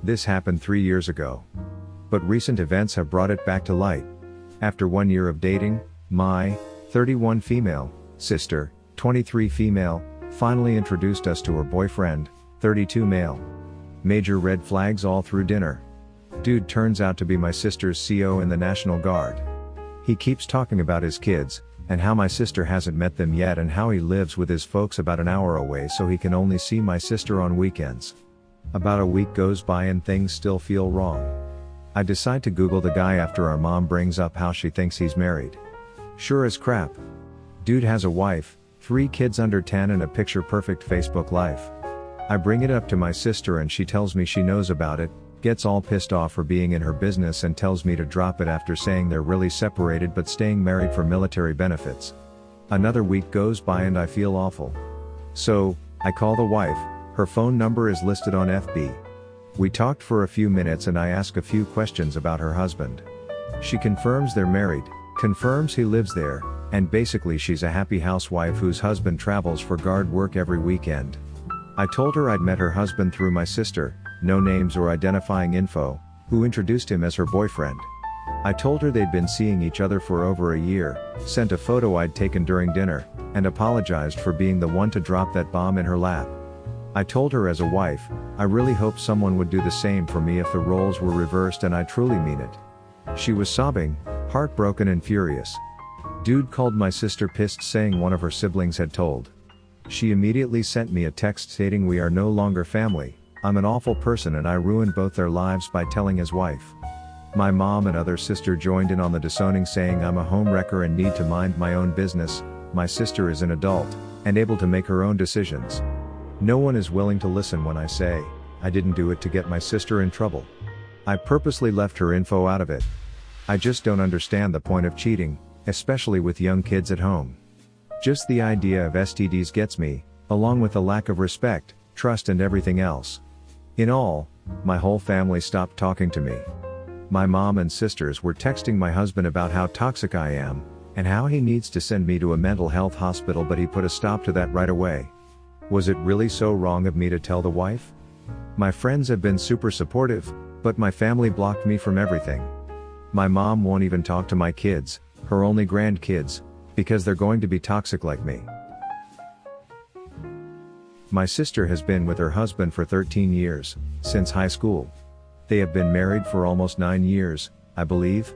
This happened 3 years ago. But recent events have brought it back to light. After 1 year of dating, my 31 female sister, 23 female, finally introduced us to her boyfriend, 32 male. Major red flags all through dinner. Dude turns out to be my sister's CO in the National Guard. He keeps talking about his kids, and how my sister hasn't met them yet, and how he lives with his folks about an hour away so he can only see my sister on weekends. About a week goes by and things still feel wrong. I decide to Google the guy after our mom brings up how she thinks he's married. Sure as crap. Dude has a wife, 3 kids under 10 and a picture-perfect Facebook life. I bring it up to my sister and she tells me she knows about it, gets all pissed off for being in her business and tells me to drop it after saying they're really separated but staying married for military benefits. Another week goes by and I feel awful. So, I call the wife, her phone number is listed on FB. We talked for a few minutes and I ask a few questions about her husband. She confirms they're married, confirms he lives there, and basically she's a happy housewife whose husband travels for guard work every weekend. I told her I'd met her husband through my sister, no names or identifying info, who introduced him as her boyfriend. I told her they'd been seeing each other for over a year, sent a photo I'd taken during dinner, and apologized for being the one to drop that bomb in her lap. I told her as a wife, I really hope someone would do the same for me if the roles were reversed, and I truly mean it. She was sobbing, heartbroken and furious. Dude called my sister pissed, saying one of her siblings had told. She immediately sent me a text stating we are no longer family, I'm an awful person and I ruined both their lives by telling his wife. My mom and other sister joined in on the disowning, saying I'm a homewrecker and need to mind my own business. My sister is an adult, and able to make her own decisions. No one is willing to listen when I say, I didn't do it to get my sister in trouble. I purposely left her info out of it. I just don't understand the point of cheating, especially with young kids at home. Just the idea of STDs gets me, along with the lack of respect, trust and everything else. In all, my whole family stopped talking to me. My mom and sisters were texting my husband about how toxic I am, and how he needs to send me to a mental health hospital, but he put a stop to that right away. Was it really so wrong of me to tell the wife? My friends have been super supportive, but my family blocked me from everything. My mom won't even talk to my kids, her only grandkids, because they're going to be toxic like me. My sister has been with her husband for 13 years, since high school. They have been married for almost 9 years, I believe.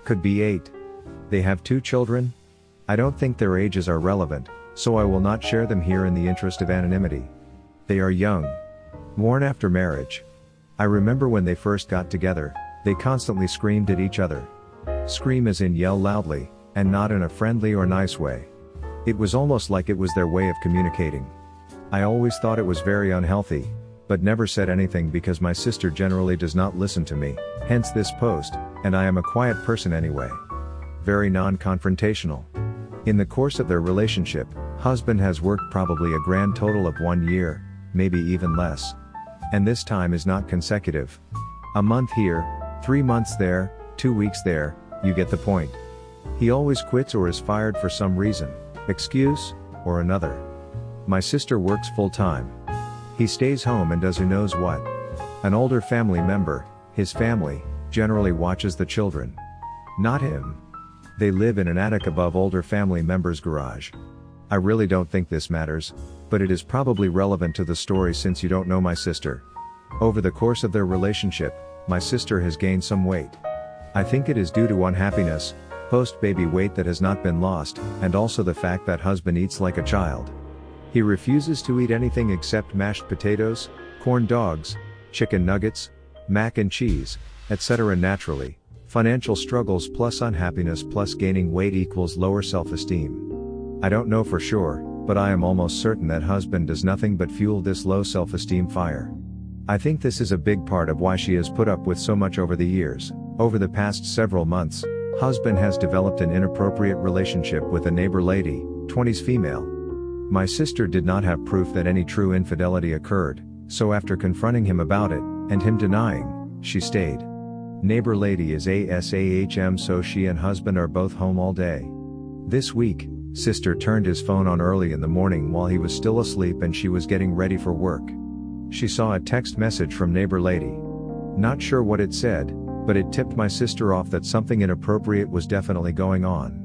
Could be 8. They have 2 children. I don't think their ages are relevant, so I will not share them here in the interest of anonymity. They are young. Born after marriage. I remember when they first got together, they constantly screamed at each other. Scream as in yell loudly, and not in a friendly or nice way. It was almost like it was their way of communicating. I always thought it was very unhealthy, but never said anything because my sister generally does not listen to me, hence this post, and I am a quiet person anyway. Very non-confrontational. In the course of their relationship, husband has worked probably a grand total of 1 year, maybe even less. And this time is not consecutive. A month here, 3 months there, 2 weeks there, you get the point. He always quits or is fired for some reason, excuse, or another. My sister works full-time. He stays home and does who knows what. An older family member, his family, generally watches the children. Not him. They live in an attic above older family member's garage. I really don't think this matters, but it is probably relevant to the story since you don't know my sister. Over the course of their relationship, my sister has gained some weight. I think it is due to unhappiness, post-baby weight that has not been lost, and also the fact that husband eats like a child. He refuses to eat anything except mashed potatoes, corn dogs, chicken nuggets, mac and cheese, etc. Naturally, financial struggles plus unhappiness plus gaining weight equals lower self-esteem. I don't know for sure, but I am almost certain that husband does nothing but fuel this low self-esteem fire. I think this is a big part of why she has put up with so much over the years. Over the past several months, husband has developed an inappropriate relationship with a neighbor lady, 20s female. My sister did not have proof that any true infidelity occurred, so after confronting him about it, and him denying, she stayed. Neighbor lady is ASAHM, so she and husband are both home all day. This week, sister turned his phone on early in the morning while he was still asleep and she was getting ready for work. She saw a text message from neighbor lady. Not sure what it said, but it tipped my sister off that something inappropriate was definitely going on.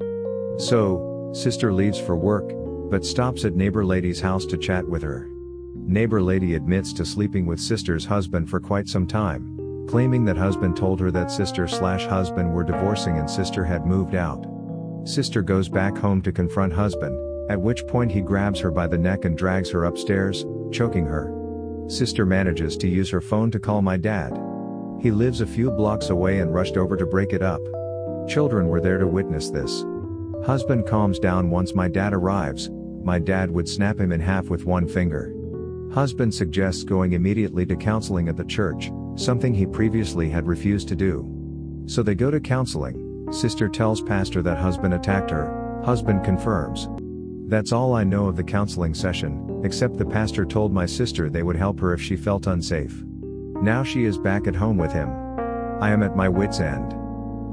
So, sister leaves for work, but stops at neighbor lady's house to chat with her. Neighbor lady admits to sleeping with sister's husband for quite some time, claiming that husband told her that sister/husband were divorcing and sister had moved out. Sister goes back home to confront husband, at which point he grabs her by the neck and drags her upstairs, choking her. Sister manages to use her phone to call my dad. He lives a few blocks away and rushed over to break it up. Children were there to witness this. Husband calms down once my dad arrives. My dad would snap him in half with one finger. Husband suggests going immediately to counseling at the church, something he previously had refused to do. So they go to counseling. Sister tells pastor that husband attacked her. Husband confirms. That's all I know of the counseling session, except the pastor told my sister they would help her if she felt unsafe. Now she is back at home with him. I am at my wit's end.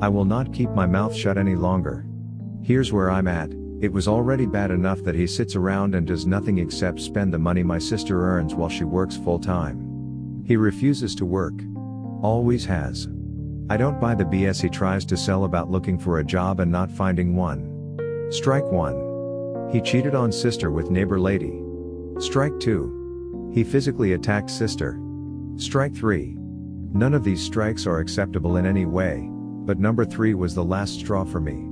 I will not keep my mouth shut any longer. Here's where I'm at. It was already bad enough that he sits around and does nothing except spend the money my sister earns while she works full time. He refuses to work. Always has. I don't buy the BS he tries to sell about looking for a job and not finding one. Strike 1. He cheated on sister with neighbor lady. Strike 2. He physically attacked sister. Strike 3. None of these strikes are acceptable in any way, but number 3 was the last straw for me.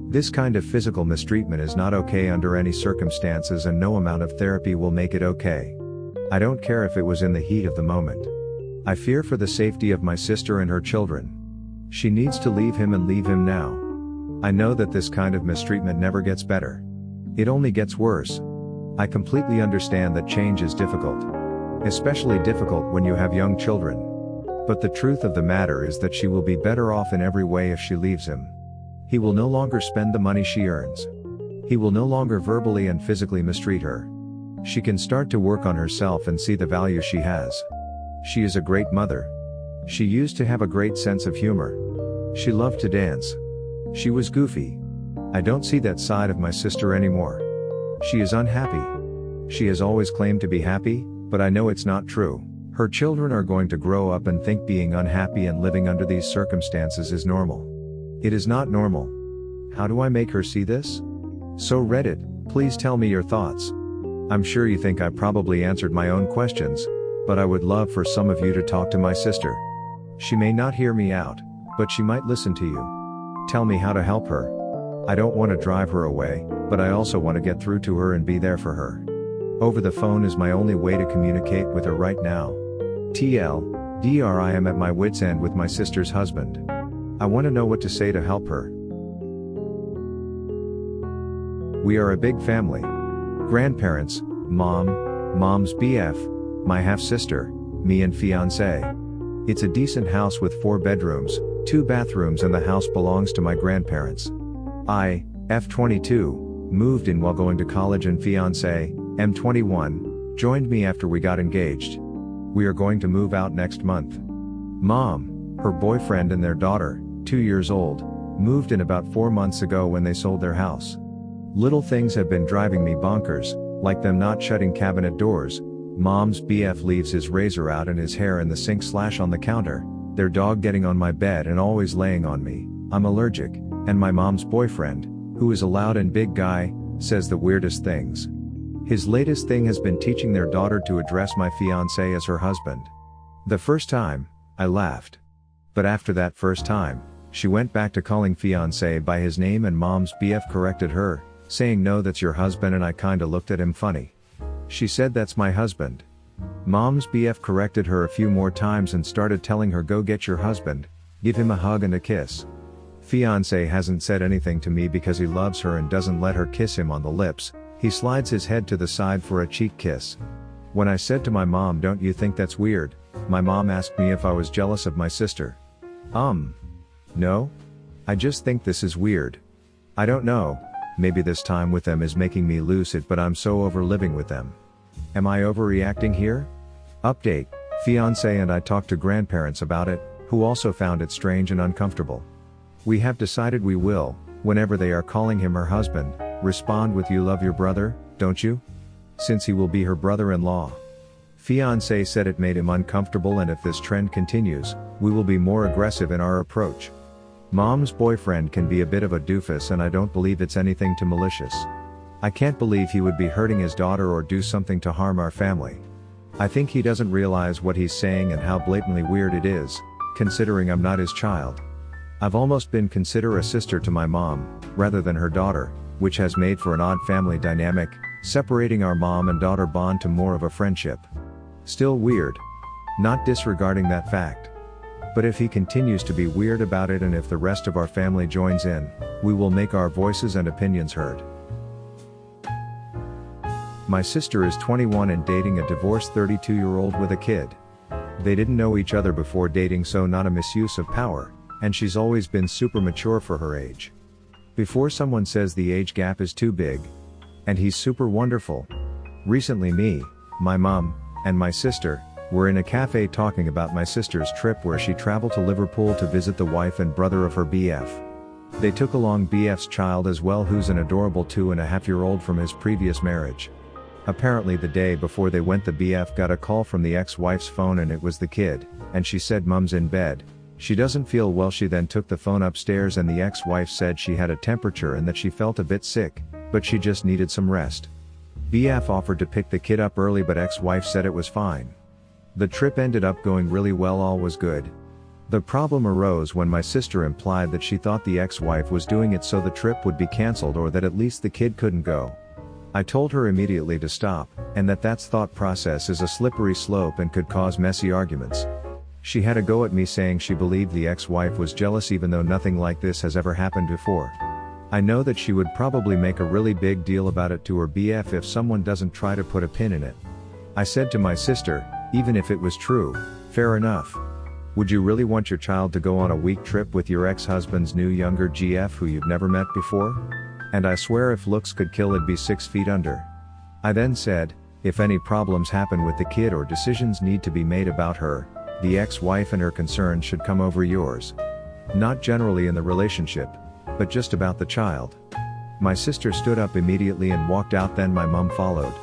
This kind of physical mistreatment is not okay under any circumstances, and no amount of therapy will make it okay. I don't care if it was in the heat of the moment. I fear for the safety of my sister and her children. She needs to leave him and leave him now. I know that this kind of mistreatment never gets better. It only gets worse. I completely understand that change is difficult. Especially difficult when you have young children. But the truth of the matter is that she will be better off in every way if she leaves him. He will no longer spend the money she earns. He will no longer verbally and physically mistreat her. She can start to work on herself and see the value she has. She is a great mother. She used to have a great sense of humor. She loved to dance. She was goofy. I don't see that side of my sister anymore. She is unhappy. She has always claimed to be happy, but I know it's not true. Her children are going to grow up and think being unhappy and living under these circumstances is normal. It is not normal. How do I make her see this? So Reddit, please tell me your thoughts. I'm sure you think I probably answered my own questions, but I would love for some of you to talk to my sister. She may not hear me out, but she might listen to you. Tell me how to help her. I don't want to drive her away, but I also want to get through to her and be there for her. Over the phone is my only way to communicate with her right now. TLDR, I am at my wit's end with my sister's husband. I want to know what to say to help her. We are a big family. Grandparents, mom's BF, my half-sister, me and fiancé. It's a decent house with 4 bedrooms, 2 bathrooms, and the house belongs to my grandparents. I, F22, moved in while going to college, and fiancé, M21, joined me after we got engaged. We are going to move out next month. Mom, her boyfriend and their daughter, 2 years old, moved in about 4 months ago when they sold their house. Little things have been driving me bonkers, like them not shutting cabinet doors. Mom's BF leaves his razor out and his hair in the sink/on the counter, their dog getting on my bed and always laying on me, I'm allergic, and my mom's boyfriend, who is a loud and big guy, says the weirdest things. His latest thing has been teaching their daughter to address my fiancé as her husband. The first time, I laughed. But after that first time, she went back to calling fiancé by his name, and mom's BF corrected her, saying no, that's your husband, and I kinda looked at him funny. She said that's my husband. Mom's BF corrected her a few more times and started telling her go get your husband, give him a hug and a kiss. Fiancé hasn't said anything to me because he loves her and doesn't let her kiss him on the lips, he slides his head to the side for a cheek kiss. When I said to my mom, don't you think that's weird, my mom asked me if I was jealous of my sister. No? I just think this is weird. I don't know, maybe this time with them is making me lose it, but I'm so over living with them. Am I overreacting here? Update, fiancé and I talked to grandparents about it, who also found it strange and uncomfortable. We have decided we will, whenever they are calling him her husband, respond with you love your brother, don't you? Since he will be her brother-in-law. Fiancé said it made him uncomfortable, and if this trend continues, we will be more aggressive in our approach. Mom's boyfriend can be a bit of a doofus, and I don't believe it's anything too malicious. I can't believe he would be hurting his daughter or do something to harm our family. I think he doesn't realize what he's saying and how blatantly weird it is, considering I'm not his child. I've almost been consider a sister to my mom, rather than her daughter, which has made for an odd family dynamic, separating our mom and daughter bond to more of a friendship. Still weird. Not disregarding that fact. But if he continues to be weird about it, and if the rest of our family joins in, we will make our voices and opinions heard. My sister is 21 and dating a divorced 32-year-old with a kid. They didn't know each other before dating, so not a misuse of power, and she's always been super mature for her age. Before someone says the age gap is too big. And he's super wonderful. Recently me, my mom, and my sister were in a cafe talking about my sister's trip where she traveled to Liverpool to visit the wife and brother of her BF. They took along BF's child as well, who's an adorable 2.5-year-old from his previous marriage. Apparently the day before they went, the BF got a call from the ex-wife's phone, and it was the kid, and she said mom's in bed. She doesn't feel well. She then took the phone upstairs, and the ex-wife said she had a temperature and that she felt a bit sick, but she just needed some rest. BF offered to pick the kid up early, but ex-wife said it was fine. The trip ended up going really well, all was good. The problem arose when my sister implied that she thought the ex-wife was doing it so the trip would be cancelled, or that at least the kid couldn't go. I told her immediately to stop, and that's thought process is a slippery slope and could cause messy arguments. She had a go at me saying she believed the ex-wife was jealous, even though nothing like this has ever happened before. I know that she would probably make a really big deal about it to her BF if someone doesn't try to put a pin in it. I said to my sister, even if it was true, fair enough. Would you really want your child to go on a week trip with your ex-husband's new younger GF who you've never met before? And I swear if looks could kill, it'd be 6 feet under. I then said, if any problems happen with the kid or decisions need to be made about her, the ex-wife and her concerns should come over yours. Not generally in the relationship, but just about the child. My sister stood up immediately and walked out, then my mom followed.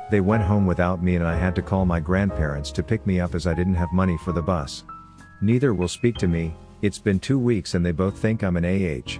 They went home without me, and I had to call my grandparents to pick me up as I didn't have money for the bus. Neither will speak to me. It's been 2 weeks and they both think I'm an AH.